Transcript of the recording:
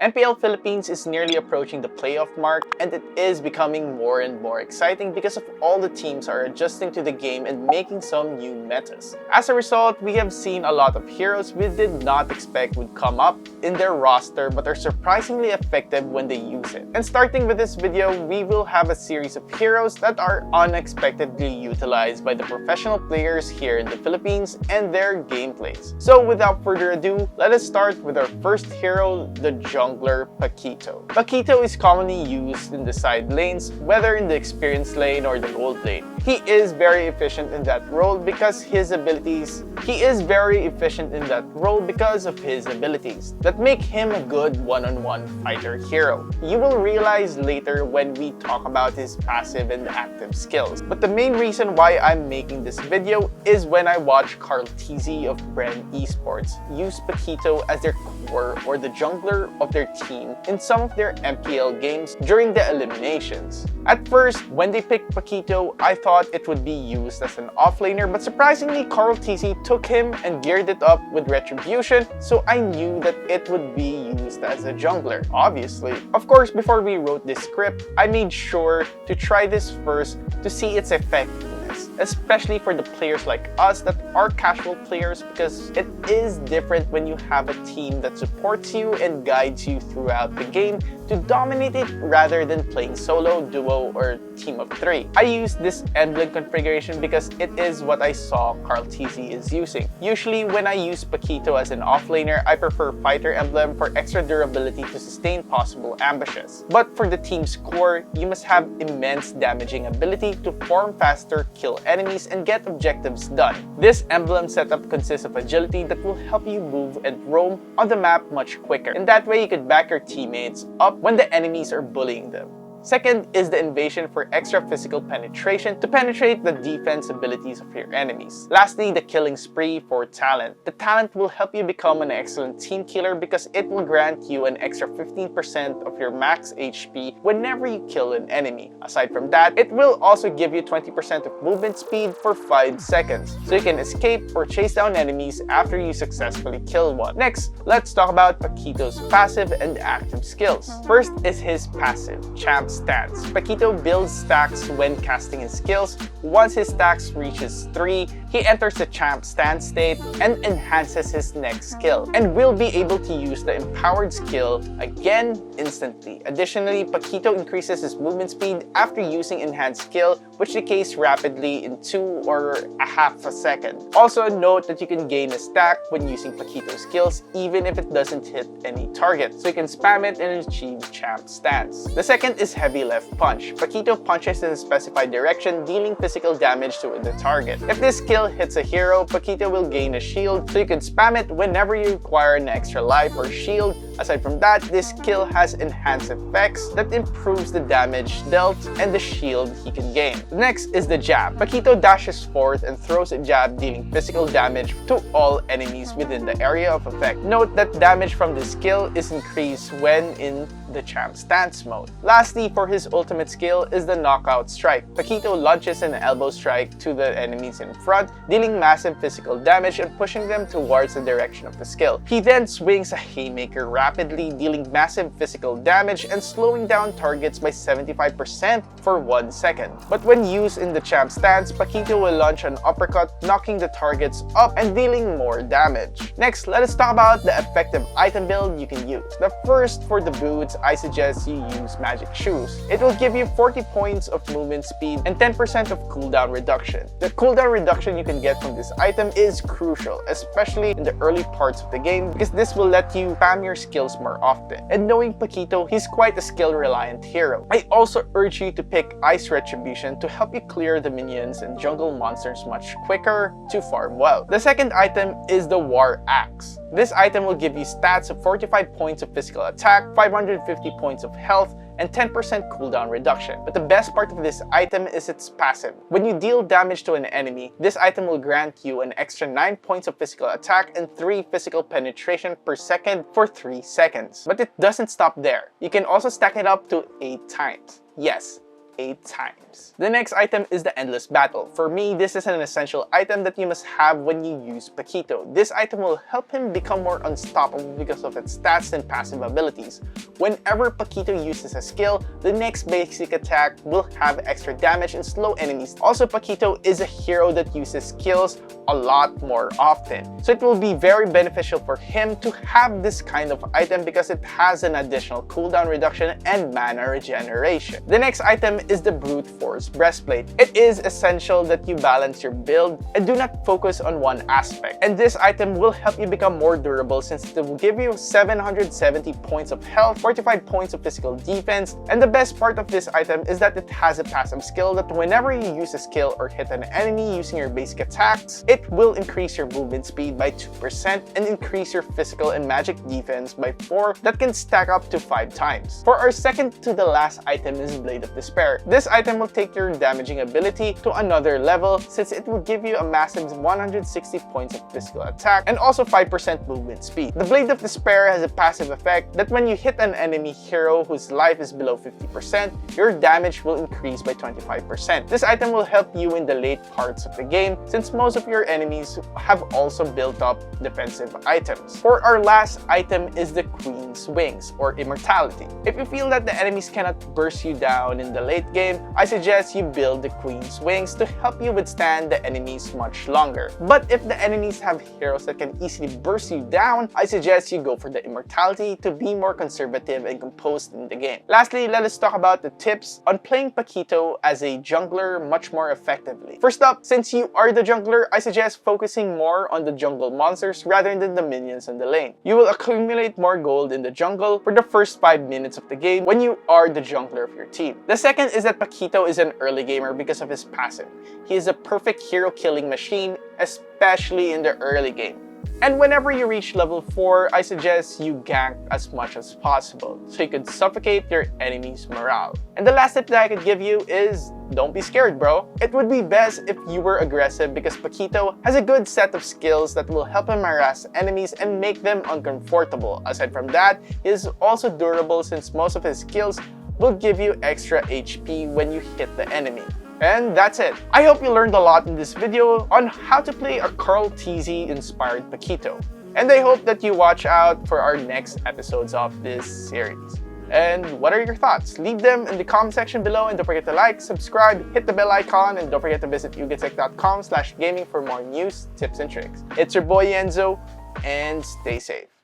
MPL Philippines is nearly approaching the playoff mark, and it is becoming more and more exciting because of all the teams are adjusting to the game and making some new metas. As a result, we have seen a lot of heroes we did not expect would come up in their roster but are surprisingly effective when they use it. And starting with this video, we will have a series of heroes that are unexpectedly utilized by the professional players here in the Philippines and their gameplays. So without further ado, let us start with our first hero, the jungler Paquito. Paquito is commonly used in the side lanes, whether in the experience lane or the gold lane. He is very efficient in that role because of his abilities that make him a good one-on-one fighter hero. You will realize later when we talk about his passive and active skills. But the main reason why I'm making this video is when I watch KarlTzy of Bren Esports use Paquito as their core or the jungler of their team in some of their MPL games during the eliminations. At first, when they picked Paquito, I thought it would be used as an offlaner, but surprisingly, KarlTzy took him and geared it up with Retribution, so I knew that it would be used as a jungler, obviously. Of course, before we wrote this script, I made sure to try this first to see its effectiveness, especially for the players like us that are casual players, because it is different when you have a team that supports you and guides you throughout the game to dominate it rather than playing solo, duo, or team of 3. I used this emblem configuration because it is what I saw KarlTzy is using. Usually when I use Paquito as an offlaner, I prefer fighter emblem for extra durability to sustain possible ambushes. But for the team's core, you must have immense damaging ability to farm faster, kill enemies, and get objectives done. This emblem setup consists of agility that will help you move and roam on the map much quicker. In that way, you could back your teammates up when the enemies are bullying them. Second is the invasion for extra physical penetration to penetrate the defense abilities of your enemies. Lastly, the killing spree for talent. The talent will help you become an excellent team killer because it will grant you an extra 15% of your max HP whenever you kill an enemy. Aside from that, it will also give you 20% of movement speed for 5 seconds, so you can escape or chase down enemies after you successfully kill one. Next, let's talk about Paquito's passive and active skills. First is his passive, Champ Stance. Paquito builds stacks when casting his skills. Once his stacks reaches 3, he enters the Champ Stance state and enhances his next skill, and will be able to use the empowered skill again instantly. Additionally, Paquito increases his movement speed after using enhanced skill, which decays rapidly in 2.5 seconds. Also note that you can gain a stack when using Paquito skills even if it doesn't hit any target, so you can spam it and achieve Champ Stance. The second is heavy left punch. Paquito punches in a specified direction, dealing physical damage to the target. If this skill hits a hero, Paquito will gain a shield, so you can spam it whenever you require an extra life or shield. Aside from that, this skill has enhanced effects that improves the damage dealt and the shield he can gain. Next is the jab. Paquito dashes forth and throws a jab, dealing physical damage to all enemies within the area of effect. Note that damage from this skill is increased when in the Champ Stance mode. Lastly, for his ultimate skill is the knockout strike. Paquito launches an elbow strike to the enemies in front, dealing massive physical damage and pushing them towards the direction of the skill. He then swings a haymaker rapidly, dealing massive physical damage and slowing down targets by 75% for 1 second. But when used in the Champ Stance, Paquito will launch an uppercut, knocking the targets up and dealing more damage. Next, let us talk about the effective item build you can use. The first, for the boots, I suggest you use Magic Shoes. It will give you 40 points of movement speed and 10% of cooldown reduction. The cooldown reduction you can get from this item is crucial, especially in the early parts of the game, because this will let you spam your skills more often. And knowing Paquito, he's quite a skill-reliant hero. I also urge you to pick Ice Retribution to help you clear the minions and jungle monsters much quicker to farm well. The second item is the War Axe. This item will give you stats of 45 points of physical attack, 550 points of health, and 10% cooldown reduction. But the best part of this item is its passive. When you deal damage to an enemy, this item will grant you an extra 9 points of physical attack and 3 physical penetration per second for 3 seconds. But it doesn't stop there. You can also stack it up to 8 times. Yes, 8 times. The next item is the Endless Battle. For me, this is an essential item that you must have when you use Paquito. This item will help him become more unstoppable because of its stats and passive abilities. Whenever Paquito uses a skill, the next basic attack will have extra damage and slow enemies. Also, Paquito is a hero that uses skills a lot more often. So it will be very beneficial for him to have this kind of item because it has an additional cooldown reduction and mana regeneration. The next item is the Brute Force Breastplate. It is essential that you balance your build and do not focus on one aspect. And this item will help you become more durable since it will give you 770 points of health, 45 points of physical defense, and the best part of this item is that it has a passive skill that whenever you use a skill or hit an enemy using your basic attacks, it will increase your movement speed by 2% and increase your physical and magic defense by 4 that can stack up to 5 times. For our second to the last item is Blade of Despair. This item will take your damaging ability to another level since it will give you a massive 160 points of physical attack and also 5% movement speed. The Blade of Despair has a passive effect that when you hit an enemy hero whose life is below 50%, your damage will increase by 25%. This item will help you in the late parts of the game since most of your enemies have also built up defensive items. For our last item is the Queen's Wings or Immortality. If you feel that the enemies cannot burst you down in the late game, I suggest you build the Queen's Wings to help you withstand the enemies much longer. But if the enemies have heroes that can easily burst you down, I suggest you go for the Immortality to be more conservative and composed in the game. Lastly, let us talk about the tips on playing Paquito as a jungler much more effectively. First up, since you are the jungler, I suggest focusing more on the jungle monsters rather than the minions in the lane. You will accumulate more gold in the jungle for the first 5 minutes of the game when you are the jungler of your team. The second is that Paquito is an early gamer because of his passive. He is a perfect hero killing machine, especially in the early game. And whenever you reach level 4, I suggest you gank as much as possible so you could suffocate your enemy's morale. And the last tip that I could give you is don't be scared, bro. It would be best if you were aggressive because Paquito has a good set of skills that will help him harass enemies and make them uncomfortable. Aside from that, he is also durable since most of his skills will give you extra HP when you hit the enemy. And that's it. I hope you learned a lot in this video on how to play a KarlTzy inspired Paquito. And I hope that you watch out for our next episodes of this series. And what are your thoughts? Leave them in the comment section below and don't forget to like, subscribe, hit the bell icon, and don't forget to visit yugatech.com/gaming for more news, tips, and tricks. It's your boy Enzo, and stay safe.